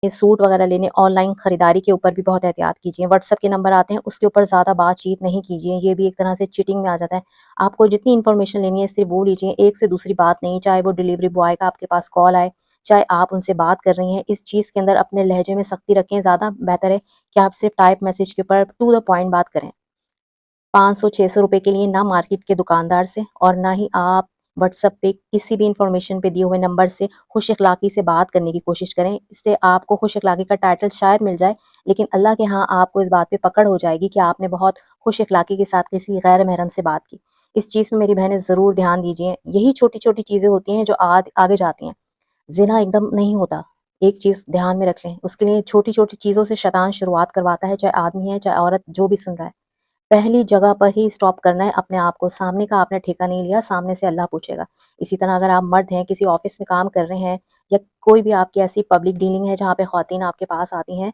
Suit वगैरह लेने, online खरीदारी के ऊपर भी बहुत एहतियात कीजिए। व्हाट्सएप के नंबर आते हैं, उसके ऊपर ज़्यादा बातचीत नहीं कीजिए, ये भी एक तरह से चीटिंग में आ जाता है। आपको जितनी इन्फॉर्मेशन लेनी है सिर्फ वो लीजिए, एक से दूसरी बात नहीं, चाहे वो डिलीवरी बॉय का आपके पास कॉल आए, चाहे आप उनसे बात कर रही हैं। इस चीज़ के अंदर अपने लहजे में सख्ती रखें, ज़्यादा बेहतर है कि आप सिर्फ टाइप मैसेज के ऊपर टू द पॉइंट बात करें। 500-600 रुपए के लिए ना मार्केट के दुकानदार से और ना ही आप व्हाट्सएप पे किसी भी इंफॉर्मेशन पे दिए हुए नंबर से खुश अखलाकी से बात करने की कोशिश करें। इससे आपको खुश अखलाकी का टाइटल शायद मिल जाए, लेकिन अल्लाह के यहाँ आपको इस बात पे पकड़ हो जाएगी कि आपने बहुत खुश अखलाकी के साथ किसी गैर महरम से बात की। इस चीज़ में मेरी बहनें ज़रूर ध्यान दीजिए। यही छोटी-छोटी चीज़ें होती हैं जो आगे जाती हैं। ज़िना एकदम नहीं होता। एक चीज़ ध्यान में रख लें, उसके लिए छोटी-छोटी चीज़ों से शैतान शुरुआत करवाता है, चाहे आदमी है, चाहे औरत, जो भी सुन रहा है। पहली जगह पर ही स्टॉप करना है अपने आप को, सामने का आपने ठेका नहीं लिया, सामने से अल्लाह पूछेगा। इसी तरह अगर आप मर्द हैं, किसी ऑफ़िस में काम कर रहे हैं या कोई भी आपकी ऐसी पब्लिक डीलिंग है जहाँ पे ख़वातीन आपके पास आती हैं,